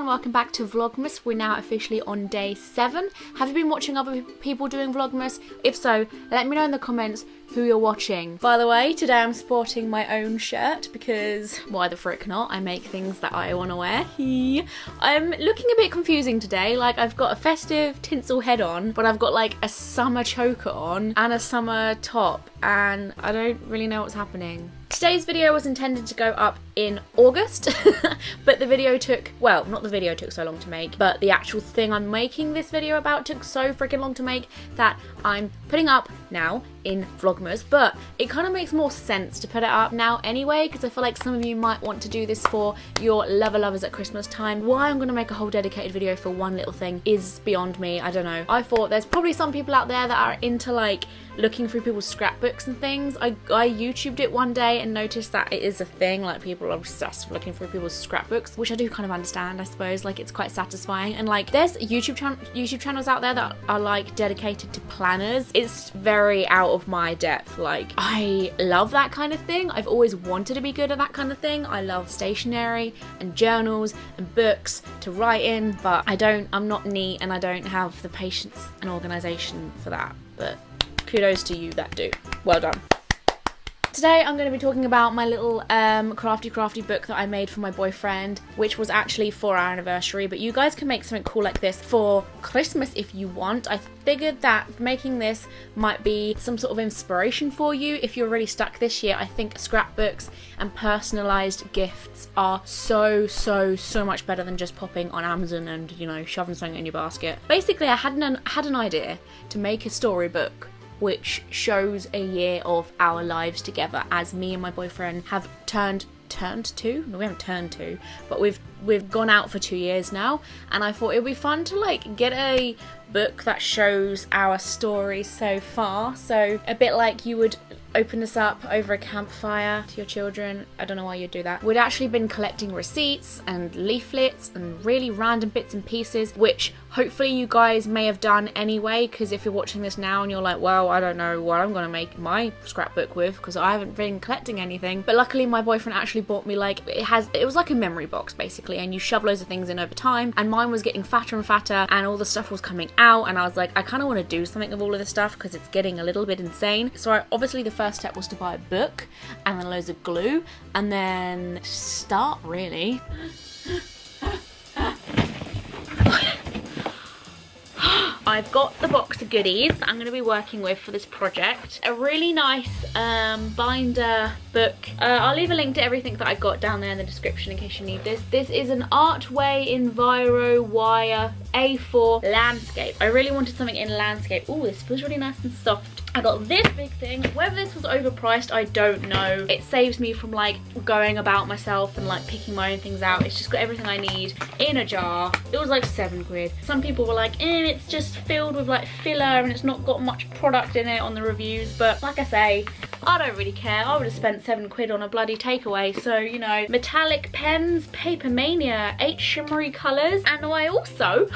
everyone, welcome back to Vlogmas. We're now officially on day 7. Have you been watching other people doing Vlogmas? If so, let me know in the comments who you're watching. By the way, today I'm sporting my own shirt because why the frick not? I make things that I want to wear. I'm looking a bit confusing today. Like, I've got a festive tinsel head on, but I've got like a summer choker on and a summer top, and I don't really know what's happening. Today's video was intended to go up in August, but the video took, well, not the video took so long to make, but the actual thing I'm making this video about took so freaking long to make that I'm putting up now in Vlogmas. But it kind of makes more sense to put it up now anyway, because I feel like some of you might want to do this for your lovers at Christmas time. Why I'm going to make a whole dedicated video for one little thing is beyond me. I don't know. I thought there's probably some people out there that are into like looking through people's scrapbooks and things. I YouTubed it one day and noticed that it is a thing. Like, people are obsessed with looking through people's scrapbooks, which I do kind of understand, I suppose. Like, it's quite satisfying. And like, there's YouTube channels out there that are like dedicated to planners. It's very out of my depth. Like, I love that kind of thing. I've always wanted to be good at that kind of thing. I love stationery and journals and books to write in, but I'm not neat and I don't have the patience and organisation for that. But kudos to you that do. Well done. Today I'm going to be talking about my little crafty book that I made for my boyfriend, which was actually for our anniversary, but you guys can make something cool like this for Christmas if you want. I figured that making this might be some sort of inspiration for you if you're really stuck this year. I think scrapbooks and personalised gifts are so much better than just popping on Amazon and, you know, shoving something in your basket. Basically, I had an idea to make a storybook which shows a year of our lives together as me and my boyfriend have turned to. No, we haven't turned to, but we've gone out for 2 years now, and I thought it would be fun to like get a book that shows our story so far. So a bit like you would open this up over a campfire to your children. I don't know why you'd do that. We'd actually been collecting receipts and leaflets and really random bits and pieces, which hopefully you guys may have done anyway, because if you're watching this now and you're like, well, I don't know what I'm going to make my scrapbook with because I haven't been collecting anything. But luckily my boyfriend actually bought me like, it was like a memory box basically, and you shove loads of things in over time, and mine was getting fatter and fatter and all the stuff was coming out, and I was like, I kind of want to do something with all of this stuff because it's getting a little bit insane. So obviously the first step was to buy a book and then loads of glue and then start really. I've got the box of goodies that I'm going to be working with for this project. A really nice binder book. I'll leave a link to everything that I got down there in the description in case you need this. This is an Artway Enviro Wire A4 landscape. I really wanted something in landscape. Oh, this feels really nice and soft. I got this big thing. Whether this was overpriced, I don't know. It saves me from like going about myself and like picking my own things out. It's just got everything I need in a jar. It was like 7 quid. Some people were like, it's just filled with like filler and it's not got much product in it on the reviews. But like I say, I don't really care. I would have spent 7 quid on a bloody takeaway. So, you know, metallic pens, Paper Mania, 8 shimmery colours. And I also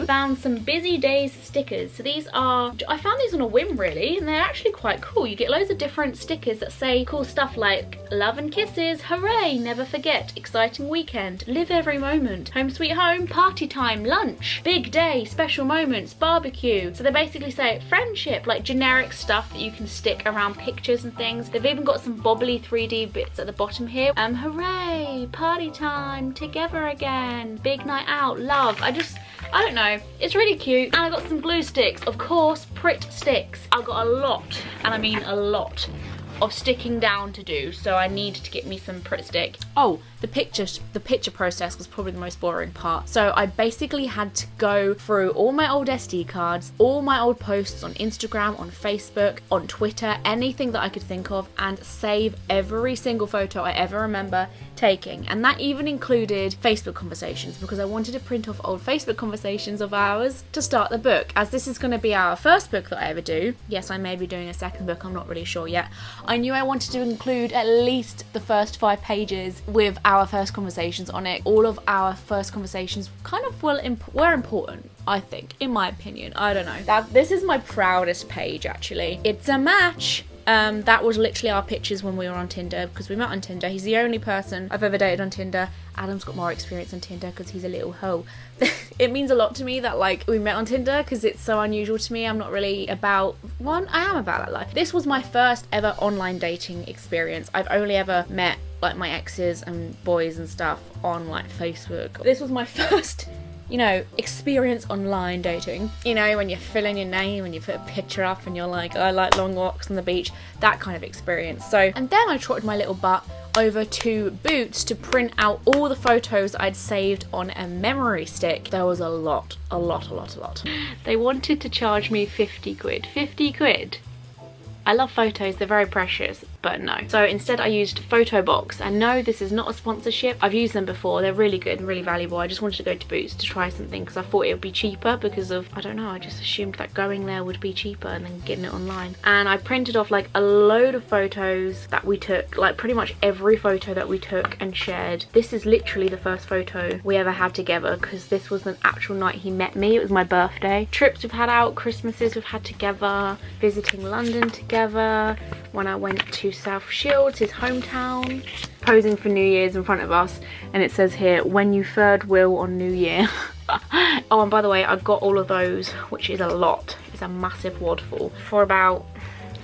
found some Busy Days stickers. So these are, I found these on a whim really, and they're actually quite cool. You get loads of different stickers that say cool stuff like love and kisses, hooray, never forget, exciting weekend, live every moment, home sweet home, party time, lunch, big day, special moments, barbecue. So they basically say friendship, like generic stuff that you can stick around pictures and things. They've even got some bobbly 3D bits at the bottom here. Hooray, party time, together again, big night out, love. I don't know, it's really cute. And I got some glue sticks, of course, Pritt sticks. I got a lot, and I mean a lot, of sticking down to do, so I need to get me some Pritt stick. Oh, the picture process was probably the most boring part. So I basically had to go through all my old SD cards, all my old posts on Instagram, on Facebook, on Twitter, anything that I could think of, and save every single photo I ever remember taking. And that even included Facebook conversations, because I wanted to print off old Facebook conversations of ours to start the book. As this is going to be our first book that I ever do, yes, I may be doing a second book, I'm not really sure yet. I knew I wanted to include at least the first 5 pages with our first conversations on it. All of our first conversations kind of were important, I think, in my opinion. I don't know. This is my proudest page, actually. It's a match. That was literally our pictures when we were on Tinder, because we met on Tinder. He's the only person I've ever dated on Tinder. Adam's got more experience on Tinder because he's a little hoe. It means a lot to me that like we met on Tinder, because it's so unusual to me. I'm not really about one. I am about that life. This was my first ever online dating experience. I've only ever met like my exes and boys and stuff on like Facebook. This was my first, you know, experience online dating. You know, when you fill in your name and you put a picture up and you're like, I like long walks on the beach, that kind of experience. So, and then I trotted my little butt over to Boots to print out all the photos I'd saved on a memory stick. There was a lot. They wanted to charge me 50 quid. 50 quid? I love photos, they're very precious, but no. So instead I used Photobox, and no, this is not a sponsorship. I've used them before, they're really good and really valuable. I just wanted to go to Boots to try something because I thought it would be cheaper because of, I don't know, I just assumed that going there would be cheaper and then getting it online. And I printed off like a load of photos that we took, like pretty much every photo that we took and shared. This is literally the first photo we ever had together, because this was an actual night he met me. It was my birthday. Trips we've had out, Christmases we've had together, visiting London together, when I went to South Shields, his hometown, posing for New Year's in front of us, and it says here, when you third wheel on New Year. Oh, and by the way, I got all of those, which is a lot. It's a massive wadful, for about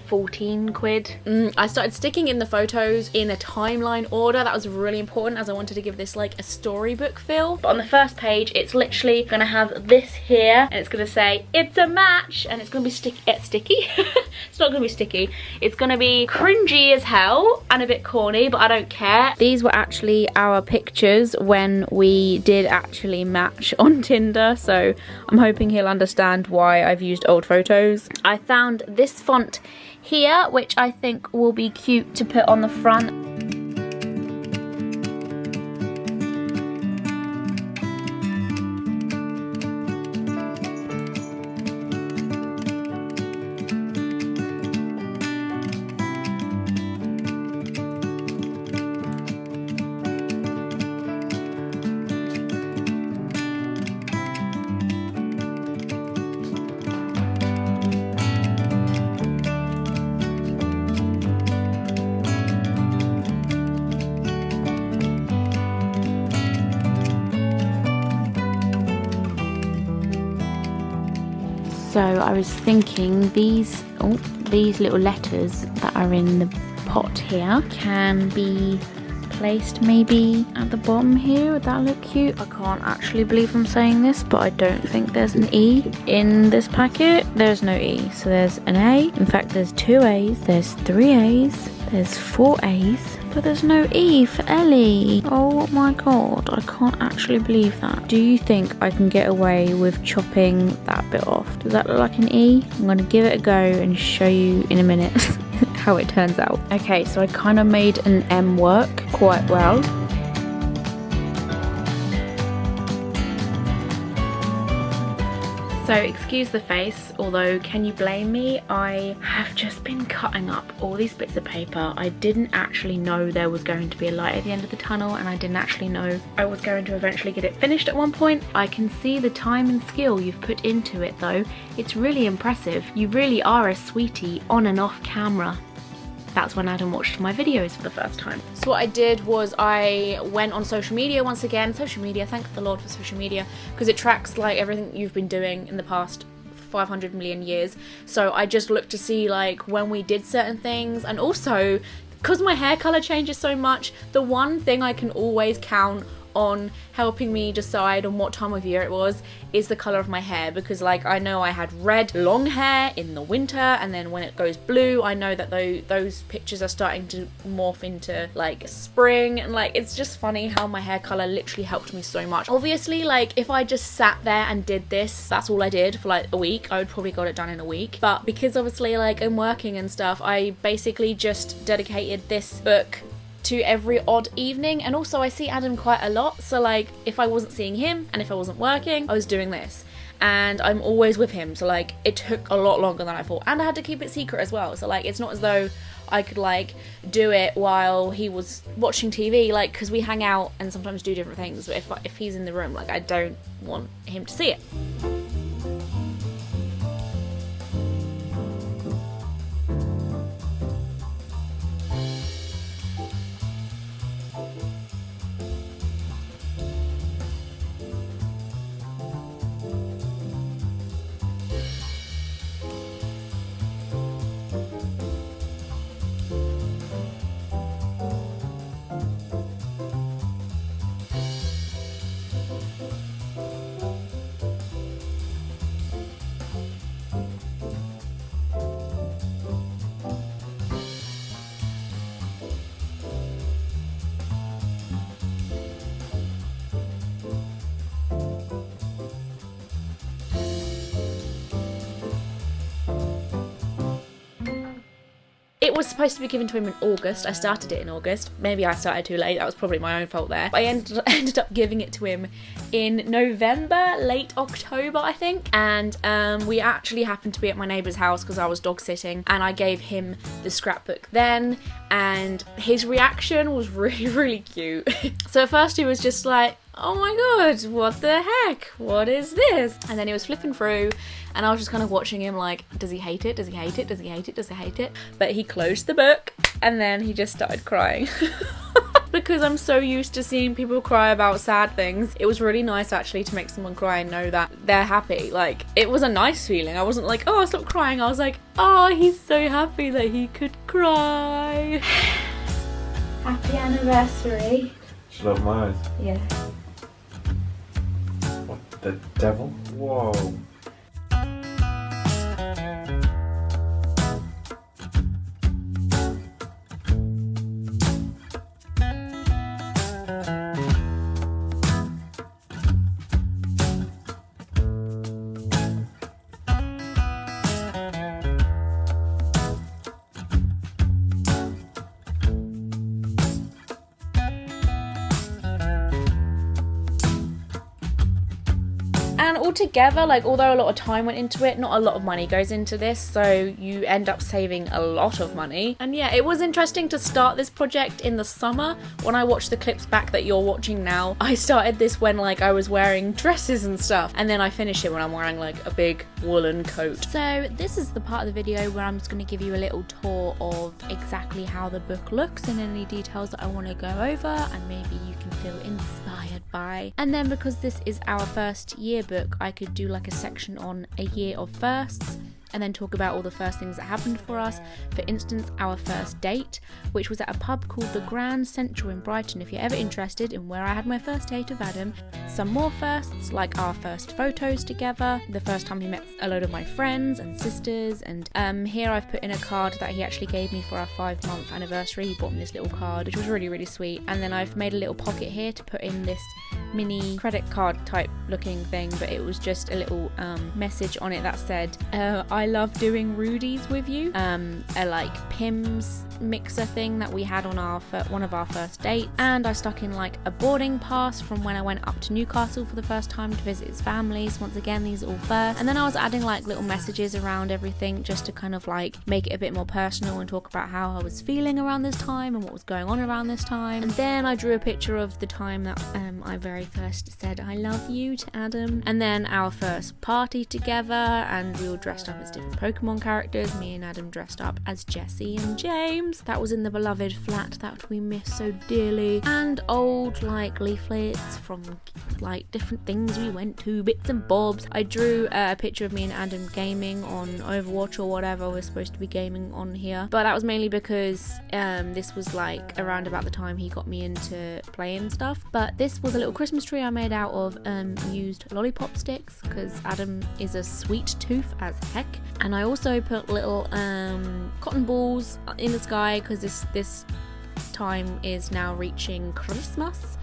14 quid. I started sticking in the photos in a timeline order. That was really important, as I wanted to give this like a storybook feel. But on the first page, it's literally gonna have this here, and it's gonna say it's a match, and it's gonna be sticky. It's not gonna be sticky. It's gonna be cringy as hell and a bit corny, but I don't care. These were actually our pictures when we did actually match on Tinder, so I'm hoping he'll understand why I've used old photos. I found this font here, which I think will be cute to put on the front. So I was thinking these little letters that are in the pot here can be placed maybe at the bottom here. Would that look cute? I can't actually believe I'm saying this, but I don't think there's an E in this packet. There's no E. So there's an A. In fact, there's 2 A's. There's 3 A's. There's 4 A's. But there's no E for Ellie. Oh my god, I can't actually believe that. Do you think I can get away with chopping that bit off? Does that look like an E? I'm gonna give it a go and show you in a minute how it turns out. Okay, so I kind of made an M work quite well. So excuse the face, although can you blame me? I have just been cutting up all these bits of paper. I didn't actually know there was going to be a light at the end of the tunnel, and I didn't actually know I was going to eventually get it finished at one point. I can see the time and skill you've put into it though. It's really impressive. You really are a sweetie on and off camera. That's when Adam watched my videos for the first time. So what I did was I went on social media once again. Social media, thank the Lord for social media, because it tracks like everything you've been doing in the past 500 million years. So I just looked to see like when we did certain things, and also because my hair color changes so much, the one thing I can always count on helping me decide on what time of year it was is the color of my hair, because like I know I had red long hair in the winter, and then when it goes blue I know that those pictures are starting to morph into like spring, and like it's just funny how my hair color literally helped me so much. Obviously like if I just sat there and did this, that's all I did for like a week, I would probably got it done in a week, but because obviously like I'm working and stuff, I basically just dedicated this book to every odd evening. And also I see Adam quite a lot, so like if I wasn't seeing him and if I wasn't working, I was doing this, and I'm always with him, so like it took a lot longer than I thought, and I had to keep it secret as well, so like it's not as though I could like do it while he was watching TV, like because we hang out and sometimes do different things, but if he's in the room, like I don't want him to see it. It was supposed to be given to him in August. I started it in August. Maybe I started too late. That was probably my own fault there. But I ended up giving it to him in November, late October, I think. And we actually happened to be at my neighbour's house because I was dog sitting, and I gave him the scrapbook then, and his reaction was really, really cute. So at first he was just like, oh my god, what the heck? What is this? And then he was flipping through, and I was just kind of watching him like, does he hate it? Does he hate it? Does he hate it? Does he hate it? But he closed the book, and then he just started crying. Because I'm so used to seeing people cry about sad things. It was really nice actually to make someone cry and know that they're happy. Like, it was a nice feeling. I wasn't like, oh, stop crying. I was like, oh, he's so happy that he could cry. Happy anniversary. Should I have my eyes? Yeah. What the devil? Whoa. And altogether, like, although a lot of time went into it, not a lot of money goes into this, so you end up saving a lot of money. And yeah, it was interesting to start this project in the summer. When I watched the clips back that you're watching now, I started this when like I was wearing dresses and stuff, and then I finish it when I'm wearing like a big woolen coat. So this is the part of the video where I'm just going to give you a little tour of exactly how the book looks and any details that I want to go over and maybe you can feel inspired by. And then because this is our first yearbook, I could do like a section on a year of firsts and then talk about all the first things that happened for us. For instance, our first date, which was at a pub called the Grand Central in Brighton, if you're ever interested in where I had my first date with Adam. Some more firsts, like our first photos together, the first time he met a load of my friends and sisters, and here I've put in a card that he actually gave me for our 5-month anniversary. He bought me this little card, which was really, really sweet. And then I've made a little pocket here to put in this mini credit card type looking thing, but it was just a little message on it that said, I love doing Rudies with you, a like Pims mixer thing that we had on our one of our first dates. And I stuck in like a boarding pass from when I went up to Newcastle for the first time to visit his family. So once again, these are all first. And then I was adding like little messages around everything just to kind of like make it a bit more personal and talk about how I was feeling around this time and what was going on around this time. And then I drew a picture of the time that I very first said I love you to Adam, and then our first party together, and we all dressed up as different Pokemon characters. Me and Adam dressed up as Jessie and James. That was in the beloved flat that we miss so dearly. And old like leaflets from like different things we went to, bits and bobs. I drew a picture of me and Adam gaming on Overwatch or whatever we're supposed to be gaming on here, but that was mainly because this was like around about the time he got me into playing stuff. But this was a little Christmas tree I made out of used lollipop sticks because Adam is a sweet tooth as heck. And I also put little cotton balls in the sky because this time is now reaching Christmas.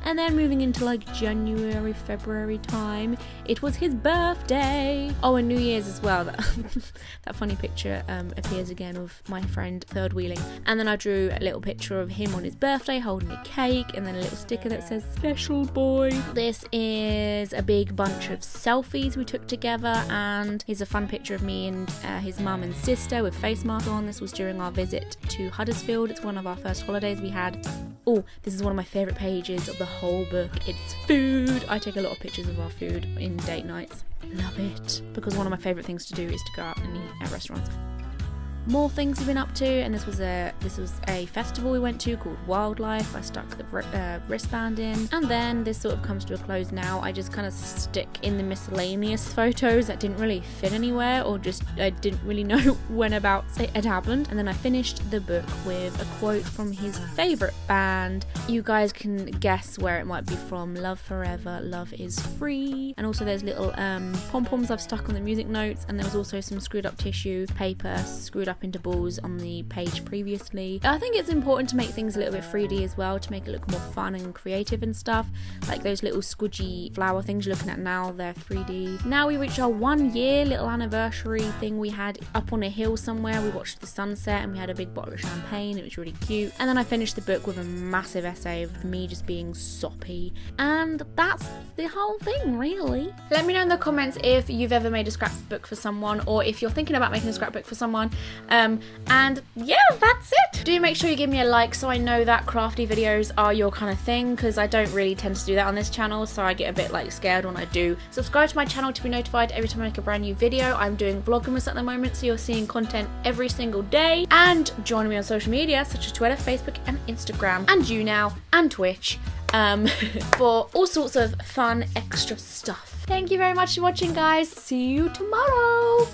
And then moving into like January, February time, it was his birthday. Oh, and New Year's as well. That funny picture appears again of my friend third wheeling. And then I drew a little picture of him on his birthday holding a cake, and then a little sticker that says special boy. This is a big bunch of selfies we took together, and here's a fun picture of me and his mum and sister with face masks on. This was during our visit to Huddersfield. It's one of our first holidays we had. Oh, this is one of my favourite pages of the whole book. It's food. I take a lot of pictures of our food in date nights. Love it. Because one of my favourite things to do is to go out and eat at restaurants. More things we've been up to, and this was a festival we went to called Wildlife. I stuck the wristband in, and then this sort of comes to a close now. I just kind of stick in the miscellaneous photos that didn't really fit anywhere, or just I didn't really know when about it had happened. And then I finished the book with a quote from his favourite band. You guys can guess where it might be from. Love forever, love is free. And also there's little pom-poms I've stuck on the music notes, and there was also some screwed up tissue paper screwed up up into balls on the page previously. I think it's important to make things a little bit 3D as well, to make it look more fun and creative and stuff. Like those little squidgy flower things you're looking at now, they're 3D. Now we reach our 1 year little anniversary thing we had up on a hill somewhere. We watched the sunset and we had a big bottle of champagne. It was really cute. And then I finished the book with a massive essay of me just being soppy. And that's the whole thing, really. Let me know in the comments if you've ever made a scrapbook for someone, or if you're thinking about making a scrapbook for someone. And yeah, that's it. Do make sure you give me a like so I know that crafty videos are your kind of thing, because I don't really tend to do that on this channel, so I get a bit like scared when I do. Subscribe to my channel to be notified every time I make a brand new video. I'm doing VLOGMAS at the moment, so you're seeing content every single day. And join me on social media such as Twitter, Facebook and Instagram, and YouNow and Twitch, for all sorts of fun extra stuff. Thank you very much for watching, guys. See you tomorrow.